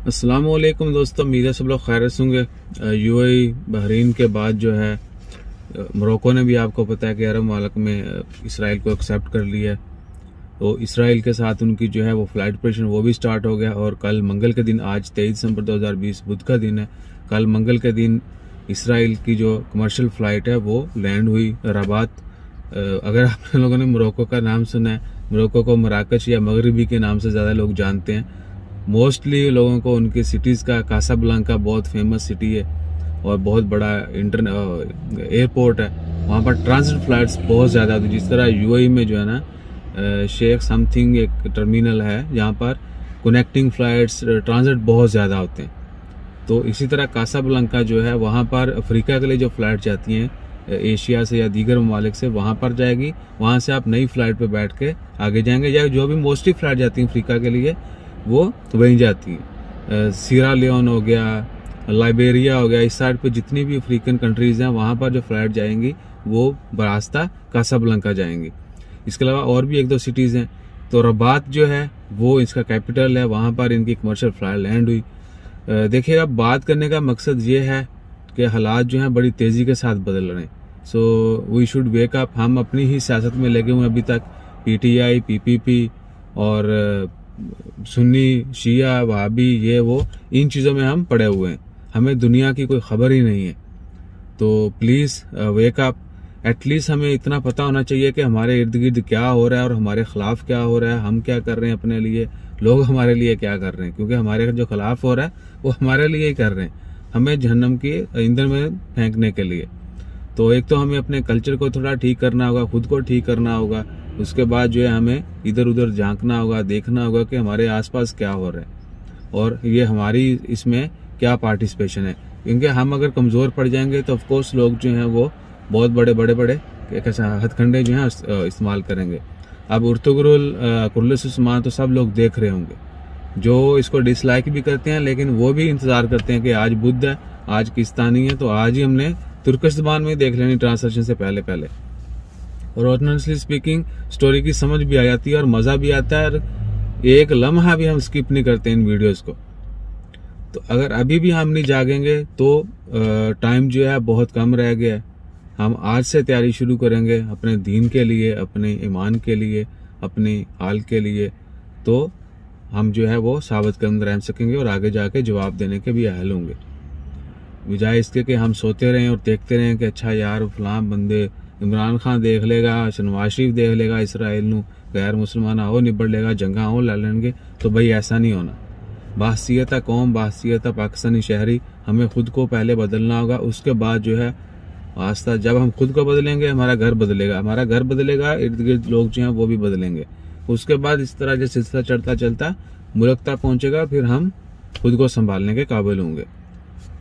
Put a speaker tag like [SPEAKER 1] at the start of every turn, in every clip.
[SPEAKER 1] अस्सलाम वालेकुम दोस्तों, उम्मीद है सब लोग खैरियत से होंगे। यूएई बहरीन के बाद जो है मोरक्को ने भी आपको पता है कि अरब मालिक में इसराइल को एक्सेप्ट कर लिया है। तो इसराइल के साथ उनकी जो है वो फ्लाइट ऑपरेशन वो भी स्टार्ट हो गया और कल मंगल के दिन, आज 23 दिसंबर 2020 बुध का दिन है, कल मंगल के दिन इसराइल की जो कमर्शियल फ़्लाइट है वो लैंड हुई रबात। अगर आप लोगों ने मोरक्को का नाम सुना है, मोरक्को को मराकश या मगरबी के नाम से ज़्यादा लोग जानते हैं। मोस्टली लोगों को उनके सिटीज़ का कासाब्लांका बहुत फेमस सिटी है और बहुत बड़ा एयरपोर्ट है। वहाँ पर ट्रांजिट फ्लाइट्स बहुत ज़्यादा होती है। जिस तरह यूएई में जो है ना शेख समथिंग एक टर्मिनल है जहाँ पर कनेक्टिंग फ्लाइट्स ट्रांजिट बहुत ज़्यादा होते हैं, तो इसी तरह कासाब्लांका जो है वहाँ पर अफ्रीका के लिए जो फ्लाइट जाती हैं एशिया से या दीगर ममालिक से, वहाँ पर जाएगी। वहाँ से आप नई फ्लाइट पे बैठ के आगे जाएंगे, या जो भी मोस्टली फ्लाइट जाती हैं अफ्रीका के लिए वो वहीं जाती है। सीरा लियोन हो गया, लाइबेरिया हो गया, इस साइड पे जितनी भी अफ्रीकन कंट्रीज हैं वहाँ पर जो फ्लाइट जाएंगी वो बरास्ता कासाब्लांका जाएंगी। इसके अलावा और भी एक दो सिटीज़ हैं। तो रबात जो है वो इसका कैपिटल है, वहाँ पर इनकी कमर्शियल फ्लाइट लैंड हुई। देखिएगा, बात करने का मकसद ये है कि हालात जो हैं बड़ी तेज़ी के साथ बदल रहे हैं। So we should wake up. हम अपनी ही सियासत में लगे हुए अभी तक, पीटीआई, पीपीपी और सुन्नी, शिया, वहाबी, ये वो, इन चीज़ों में हम पड़े हुए हैं। हमें दुनिया की कोई खबर ही नहीं है। तो प्लीज़ वेक अप। एटलीस्ट हमें इतना पता होना चाहिए कि हमारे इर्द गिर्द क्या हो रहा है और हमारे खिलाफ क्या हो रहा है, हम क्या कर रहे हैं अपने लिए, लोग हमारे लिए क्या कर रहे हैं। क्योंकि हमारे जो खिलाफ हो रहा है वो हमारे लिए ही कर रहे हैं, हमें जहन्नम के ईंधन में फेंकने के लिए। तो एक तो हमें अपने कल्चर को थोड़ा ठीक करना होगा, खुद को ठीक करना होगा। उसके बाद जो है हमें इधर उधर झांकना होगा, देखना होगा कि हमारे आसपास क्या हो रहा है और ये हमारी इसमें क्या पार्टिसिपेशन है। क्योंकि हम अगर कमज़ोर पड़ जाएंगे तो ऑफकोर्स लोग जो हैं वो बहुत बड़े कैसे हथकंडे जो हैं इस्तेमाल करेंगे। अब उर्तुगरुल कुर्लिस उस्मान तो सब लोग देख रहे होंगे, जो इसको डिसलाइक भी करते हैं, लेकिन वो भी इंतज़ार करते हैं कि आज बुध है, आज किस्तानी है, तो आज ही हमने तुर्किश ज़बान में देख लेनी ट्रांसलेशन से पहले। और ऑनेस्टली स्पीकिंग स्टोरी की समझ भी आ जाती है और मज़ा भी आता है, और एक लम्हा भी हम स्किप नहीं करते इन वीडियोस को। तो अगर अभी भी हम नहीं जागेंगे तो टाइम जो है बहुत कम रह गया है। हम आज से तैयारी शुरू करेंगे अपने दीन के लिए, अपने ईमान के लिए, अपने हाल के लिए, तो हम जो है वो साबित कदम रह सकेंगे और आगे जाके जवाब देने के भी अहल होंगे। बजाय इसके कि हम सोते रहें और देखते रहें कि अच्छा यार फलां बंदे, इमरान खान देख लेगा, शहबाज शरीफ देख लेगा, इसराइल नू गैर मुसलमान आओ निबड़ लेगा, जंगा आओ ला लेंगे। तो भाई ऐसा नहीं होना। बाहसियत कौम, बाहसियत पाकिस्तानी शहरी, हमें खुद को पहले बदलना होगा। उसके बाद जो है आस्था, जब हम खुद को बदलेंगे हमारा घर बदलेगा, हमारा घर बदलेगा, इर्द गिर्द लोग जो हैं वो भी बदलेंगे। उसके बाद इस तरह जो सिलसिला चढ़ता चलता मुल्क तक पहुंचेगा, फिर हम खुद को संभालने के काबिल होंगे।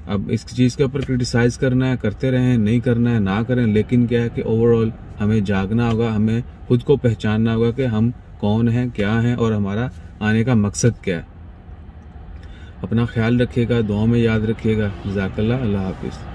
[SPEAKER 1] अब इस चीज़ के ऊपर क्रिटिसाइज करना है, करते रहें, नहीं करना है ना करें, लेकिन क्या है कि ओवरऑल हमें जागना होगा, हमें खुद को पहचानना होगा कि हम कौन हैं, क्या हैं और हमारा आने का मकसद क्या है। अपना ख्याल रखिएगा, दुआ में याद रखिएगा। जज़ाकल्लाह, अल्लाह हाफिज़।